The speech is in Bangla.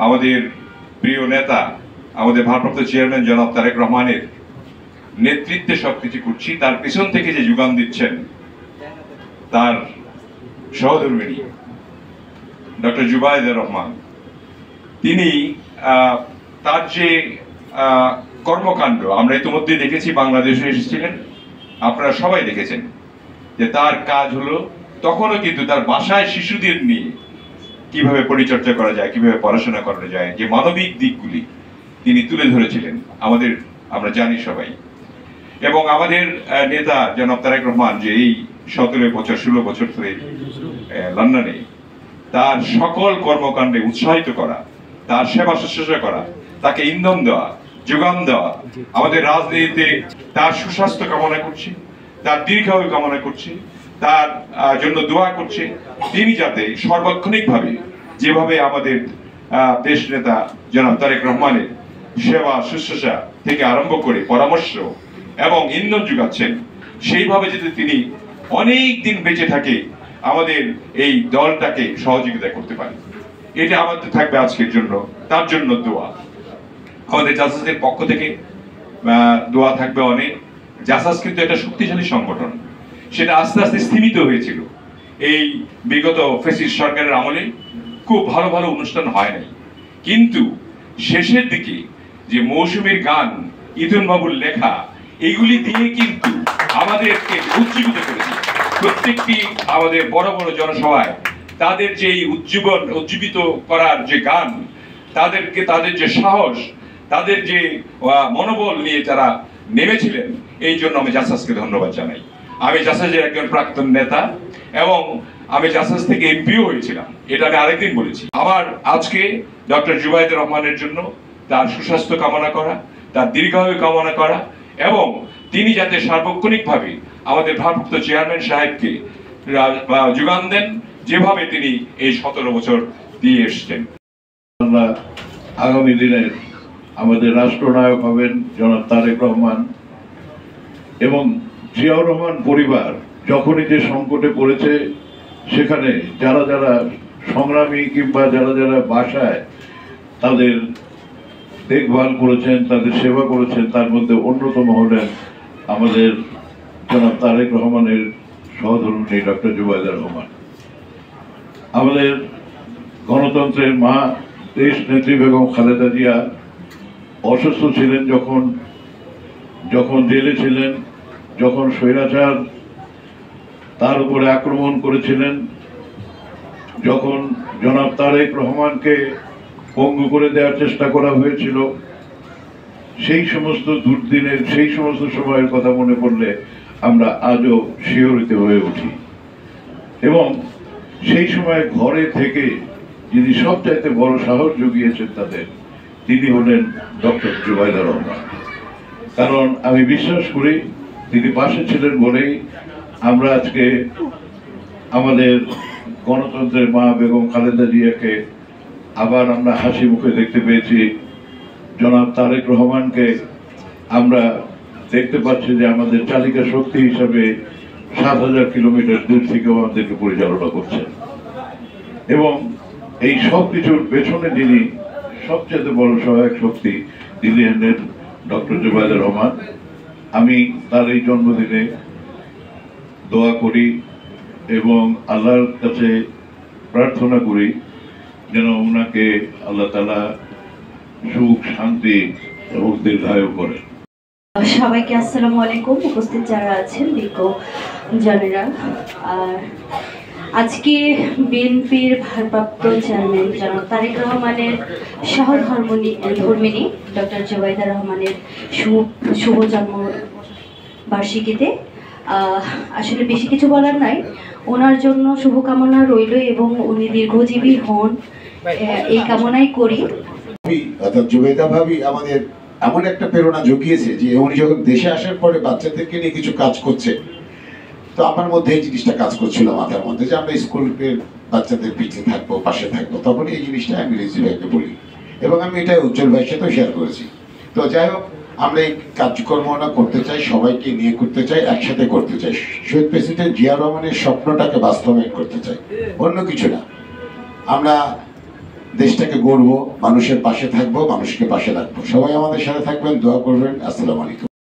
আমাদের প্রিয় নেতা, আমাদের ভারপ্রাপ্ত চেয়ারম্যান জনাব তারেক রহমানের নেতৃত্বে সবকিছু করছি। তার পিছন থেকে যে যোগান দিচ্ছেন তার সহধর্মিণী ডক্টর জুবাইদা রহমান, তিনি তার যে কর্মকাণ্ড আমরা ইতিমধ্যে দেখেছি, বাংলাদেশে এসেছিলেন, আপনারা সবাই দেখেছেন যে তার কাজ হলো তখনও কিন্তু তার বাসায় শিশুদের নিয়ে কিভাবে পরিচর্যা করা যায়, কিভাবে পড়াশোনা করা যায়, যে মানবিক দিকগুলি তিনি তুলে ধরেছিলেন আমরা জানি সবাই। এবং আমাদের নেতা জনাব তারেক রহমান যে এই 17 বছর 16 বছর ধরে লন্ডনে, তার সকল কর্মকাণ্ডে উৎসাহিত করা, তার সেবা শুশ্রূষা করা, তাকে ইন্ধন দেওয়া, যোগান দেওয়া, আমাদের রাজনীতিতে তার সুস্বাস্থ্য কামনা করছি, তার দীর্ঘায়ু কামনা করছি, তার জন্য দোয়া করছে তিনি যাতে সর্বক্ষণিকভাবে যেভাবে আমাদের দেশ নেতা জনাব তারেক রহমানের সেবা শুশ্রূষা থেকে আরম্ভ করে পরামর্শ এবং ইন্ধন যোগাচ্ছেন, সেইভাবে যদি তিনি অনেক দিন বেঁচে থাকে আমাদের এই দলটাকে সহযোগিতা করতে পারে। এটা আমাদের থাকবে আজকের জন্য, তার জন্য দোয়া। আমাদের জাসাসের পক্ষ থেকে দোয়া থাকবে অনেক। জাসাস কিন্তু একটা শক্তিশালী সংগঠন, সেটা আস্তে আস্তে স্তীমিত হয়েছিল এই বিগত ফ্যাসিস্ট সরকারের আমলে। খুব ভালো ভালো অনুষ্ঠান হয় নাই, কিন্তু শেষের দিকে যে মৌসুমীর গান, ইথুন বাবুর লেখা, এগুলি দিয়ে কিন্তু আমাদেরকে উজ্জীবিত করেছে। প্রত্যেকটি আমাদের বড় বড় জনসভায় তাদের যে উজ্জীবিত করার যে গান, তাদের যে সাহস, তাদের যে মনোবল নিয়ে যারা নেমেছিলেন, এই জন্য আমি জাসাসকে ধন্যবাদ জানাই। আমি জাসাসের একজন প্রাক্তন নেতা এবং আমি জাসাস থেকে এমপিও হয়েছিলাম, এটা আমি আরেকদিন বলেছি। আমার আজকে ডক্টর জুবাইদা রহমানের জন্য তার সুস্বাস্থ্য কামনা করা, তার দীর্ঘায়ু কামনা করা, এবং তিনি যাতে সার্বক্ষণিকভাবে আমাদের ভারপ্রাপ্ত চেয়ারম্যান সাহেবকে যোগান দেন যেভাবে তিনি এই 17 বছর দিয়ে এসছেন। আগামী দিনের আমাদের রাষ্ট্রনায়ক হবেন জনাব তারেক রহমান, এবং জিয়াউর রহমান পরিবার যখনই যে সংকটে পড়েছে সেখানে যারা যারা সংগ্রামী কিংবা যারা যারা বাসায় তাদের দেখভাল করেছেন, তাদের সেবা করেছেন, তার মধ্যে অন্যতম হলেন আমাদের জনাব তারেক রহমানের সহধর্মিণী ডক্টর জুবাইদা রহমান। আমাদের গণতন্ত্রের মা দেশ নেত্রী বেগম খালেদা জিয়া অসুস্থ ছিলেন, যখন জেলে ছিলেন, যখন স্বৈরাচার তার উপরে আক্রমণ করেছিলেন, যখন জনাব তারেক রহমানকে পঙ্গু করে দেওয়ার চেষ্টা করা হয়েছিল, সেই সমস্ত দুর্দিনের সেই সমস্ত সময়ের কথা মনে পড়লে আমরা আজও শিহরিত হয়ে উঠি। এবং সেই সময় ঘরে থেকে যিনি সবচাইতে বড় সাহস জুগিয়েছেন তাদের, তিনি হলেন ডক্টর জুবাইদা রহমান। কারণ আমি বিশ্বাস করি তিনি পাশে ছিলেন বলেই আমরা আজকে আমাদের গণতন্ত্রের মা বেগম খালেদা জিয়াকে আবার আমরা হাসি মুখে দেখতে পেয়েছি। জনাব তারেক রহমানকে আমরা দেখতে পাচ্ছি যে আমাদের চালিকা শক্তি হিসাবে ৭,০০০ কিলোমিটার দূর থেকেও আমাদেরকে পরিচালনা করছেন। এবং এই সব কিছুর পেছনে যিনি সবচেয়ে বড় সহায়ক শক্তি, তিনি হলেন ডক্টর জুবাইদা রহমান। আমি তার এই জন্মদিনে দোয়া করি এবং আল্লাহর কাছে প্রার্থনা করি যেন ওনাকে আল্লাহ তাআলা সুখ, শান্তি এবং দীর্ঘায়ু করেন। সবাইকে আসসালামু আলাইকুম। উপস্থিত যারা আছেন বিজ্ঞ জনেরা, আর আজকে বিএনপির ভারপ্রাপ্ত চেয়ারম্যান জনাব তারেক রহমানের সহধর্মিণী ডক্টর জুবাইদা রহমানের শুভ জন্ম বার্ষিকীতে আসলে বেশি কিছু বলার নাই। ওনার জন্য শুভকামনা রইল এবং উনি দীর্ঘজীবী হন এই কামনাই করি। অর্থাৎ জুবাইদা ভাবি আমাদের এমন একটা প্রেরণা জুগিয়েছে যে উনি যখন দেশে আসার পরে বাচ্চাদেরকে নিয়ে কিছু কাজ করছে, তো আমার মধ্যে এই জিনিসটা কাজ করছিল মাথার মধ্যে যে আমরা স্কুলের বাচ্চাদের পিছিয়ে থাকবো, পাশে থাকবো। তখন এই জিনিসটা আমি রিজি ভাইকে বলি এবং আমি এটা উজ্জ্বল ভাইয়ের সাথেও শেয়ার করেছি। তো যাই হোক, আমরা এই কার্যক্রমটা করতে চাই, সবাইকে নিয়ে করতে চাই, একসাথে করতে চাই। শহীদ প্রেসিডেন্ট জিয়া রহমানের স্বপ্নটাকে বাস্তবায়ন করতে চাই, অন্য কিছু না। আমরা দেশটাকে গড়বো, মানুষের পাশে থাকবো, মানুষকে পাশে রাখবো। সবাই আমাদের সাথে থাকবেন, দোয়া করবেন। আসসালামু আলাইকুম।